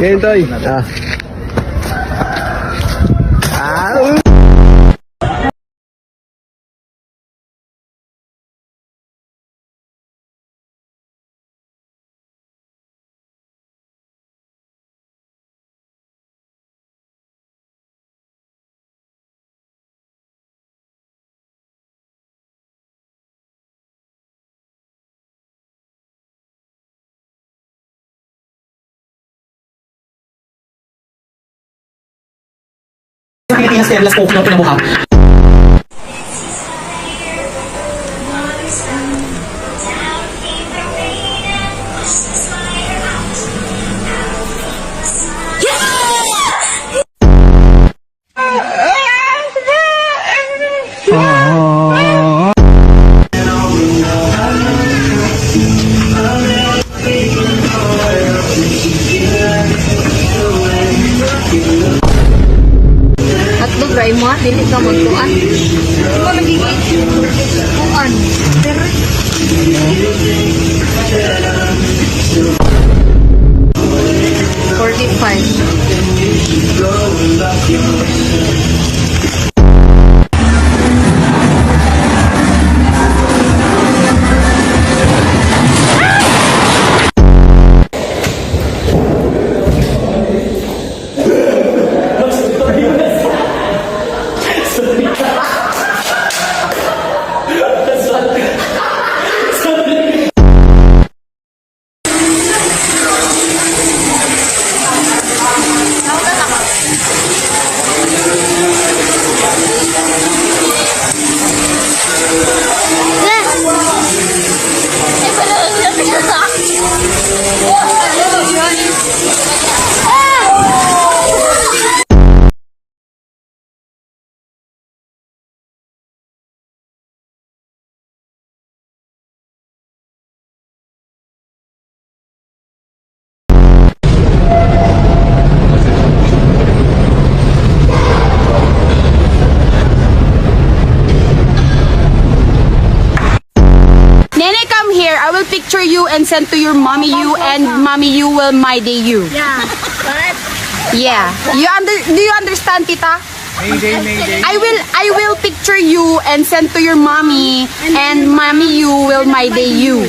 Ngayon, Toy. Sa Pilipinas, Perlas po ng pinabuhat. Hotdog ray mo, dili ka magkuan. Ano nagiging kuan? Pero 45. I will picture you and send to your mommy you, and mommy you will my day you. Yeah. What? Yeah. Do you understand, tita? Mayday. I will picture you and send to your mommy, and mommy you will my day you.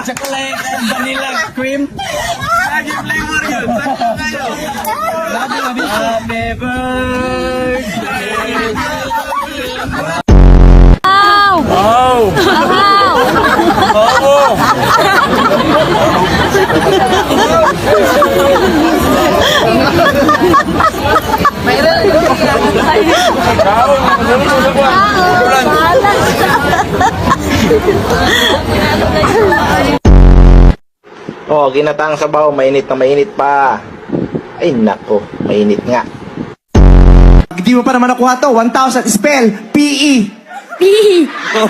Chocolate and vanilla cream. Lagi flavor yun. Sakto kayo. Happy birthday. Wow! Oh, ginataang sabaw, mainit na mainit pa. Ay nako, mainit nga. Hindi mo pa naman nakuha to. 1,000 spell. P.E. Oh,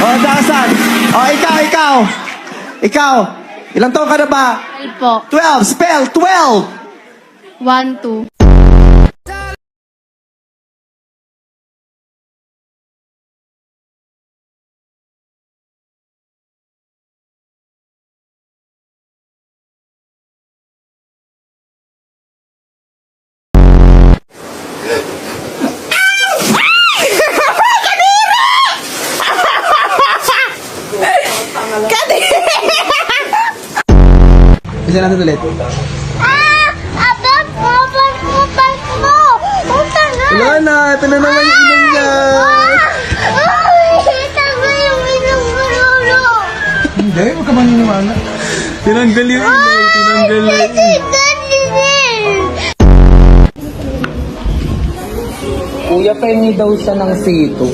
oh, dasan. Oh, ikaw. Ilang taon ka na ba? Po. 12. Spell. 12. 1, 2. Isa natin ulit. Abang mo! Punta na! Wala na. Ito na naman yung ilong niya. Kita mo yung ilang marolo! Hindi, huwag ka maniniwala. Tinanggal yung ilong. Tinanggal yung Kuya, pengi daw siya ng sito.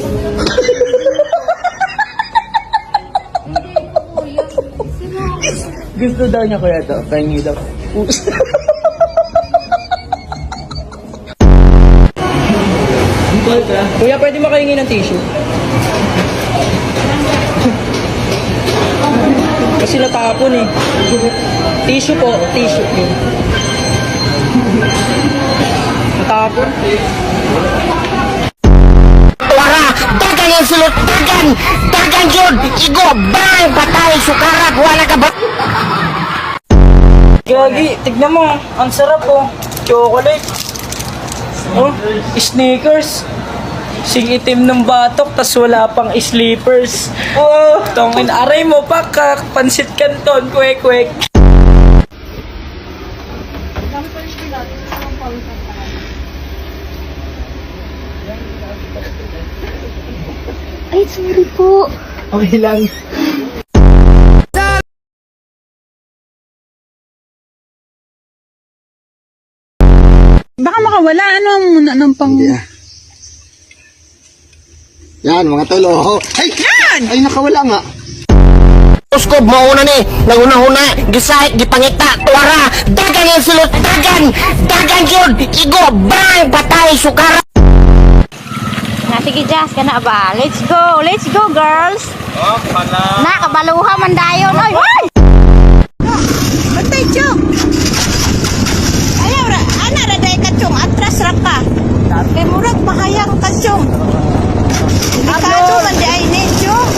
Gusto daw niya kuya to. Pengi daw. Kuya, pwede makahingi ng tissue? Kasi natapon eh. Tissue po, tissue. matapon. Wara, dagan yung sulot, dagan yun, igo, bang, patay, sukarat, wala ka ba? Gagi, tignan mo, ang sarap oh. Chocolate. Oh, sneakers. Sing itim ng batok, tas wala pang sleepers. Oh, tongin, aray mo pa, pansit canton, kwek-kwek. Ay, sorry po. Okay lang. Baka makawala, ano muna ng pang... Yan, mga tolo. Ay! Yan! Ay, nakawala nga. Uskob, mauna ni, nanguna-huna, gisahit, gipangita, wara, dagan yung sulot, dagan yun, igo, bang, patay, sukarat. Sige, Jazz, ka na ba? Let's go girls. Oh, pala. Na, kabaluha man dayon. Ay, ay! Matay, Chong. Ayaw, ana, raday ka, Chong. Atras ra ka. Kay murag, mahayang ka, Chong. Delikado man di ay ni, Chong.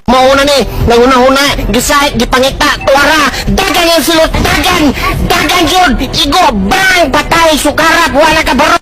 Mauna ni, nanguna-huna, gisahit, gipangita, wara, dagan yung sulot, dagan yun, igo, bang, patay, sukarat, wala ka baro.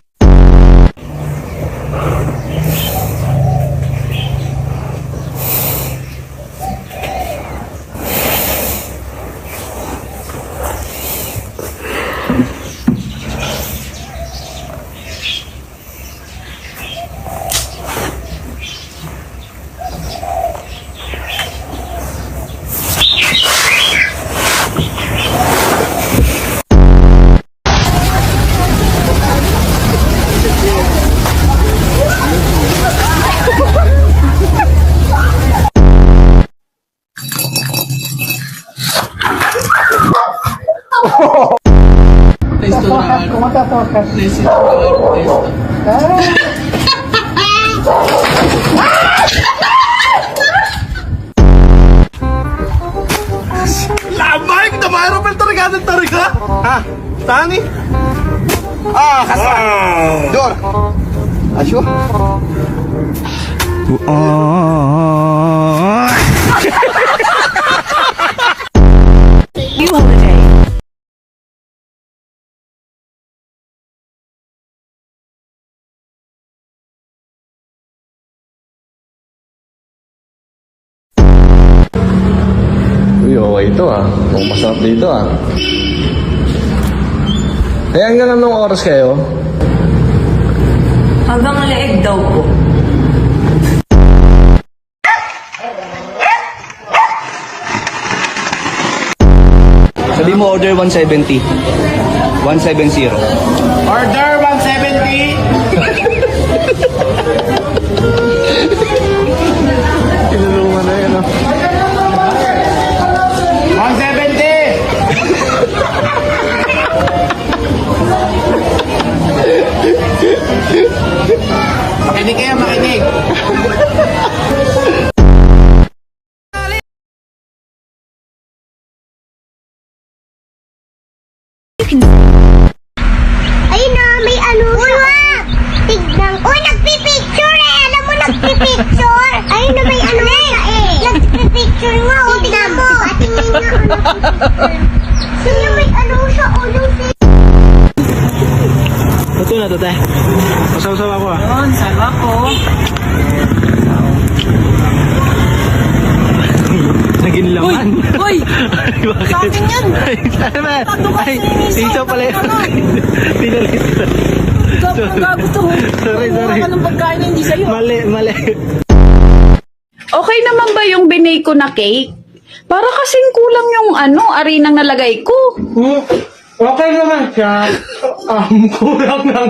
Labay! Tamaro pa tarigado tariga! Ha? Tani? Ah, kasa! Dor! Asyo? You holiday. Uy, okay ito ah. Mukhang masarap dito ah. Eh, hanggang anong oras kayo? Hanggang leeg daw po. Sabi mo order 170. 170. Order 170! Tinulungan na yun ah. 170! Makinig kayo, makinig! Ayun na, may ano siya. Tignan. Uy, nagpipicture eh. Alam mo, nagpipicture. Ayun na, may ano siya eh. Nagpipicture nga. O, tignan mo. Tingnan nga. Sino may ano siya? Ulo siya. Ito na to, te. Masaw-saw ako ah. Yun, sarap po. Naging laman. Uy! Sa akin yan! Ano ba? Ay, sitaw pala yun. Pinalit. Gusto mo. Sorry. Ka ng pagkain na hindi sa'yo. Mali. Okay naman ba yung binay ko na cake? Para kasing kulang yung arinang nalagay ko. Okay naman siya. Kulang ng...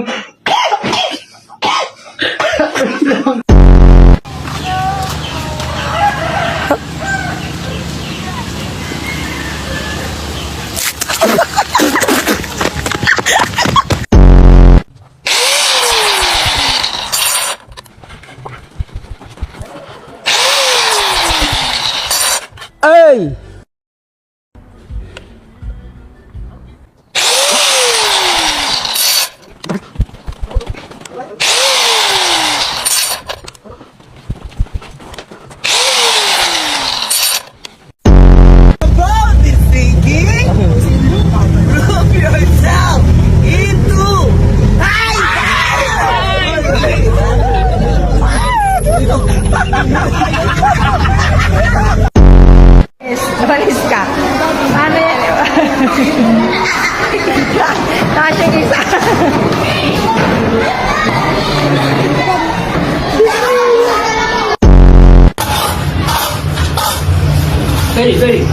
Sorry, sorry.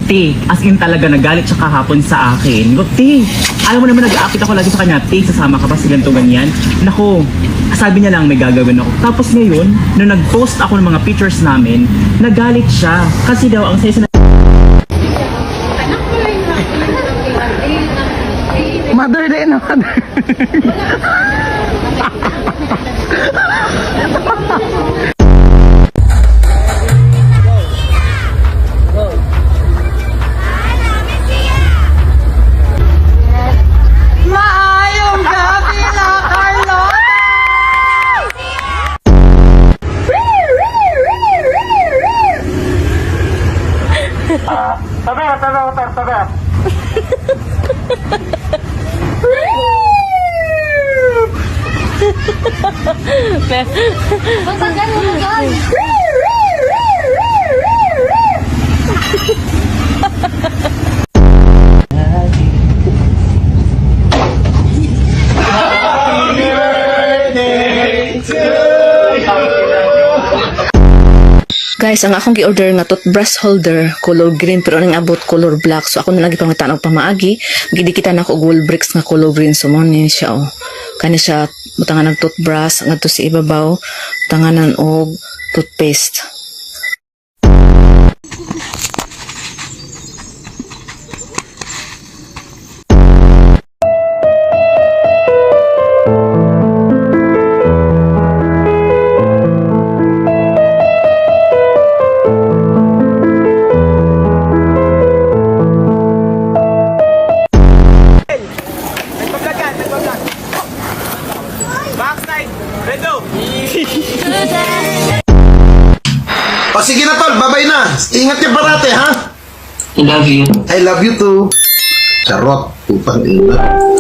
Te, as in talaga nagalit siya kahapon sa akin. Go, te, alam mo naman nag-aakit ako lagi sa kanya, te, sasama ka ba sa ganito ganyan? Nako, sabi niya lang may gagawin ako. Tapos ngayon, nung nag-post ako ng mga pictures namin, nagalit siya. Kasi daw, ang saya na... Mother din, mother. Maayong gabi na, Carlota! Guys, ang akong gi-order nga toothbrush holder, color green, pero nang abot color black. So, ako na lagi pangitaan og pamaagi. Gidikita na ako og wall bricks nga color green. So, mo ni siya, oh. Kani siya, butangan ng toothbrush, nga to si ibabaw, butanganan og toothpaste. O sige na tol, babay na. Ingat ka parate, ha? I love you. I love you too. Charot, putang ina.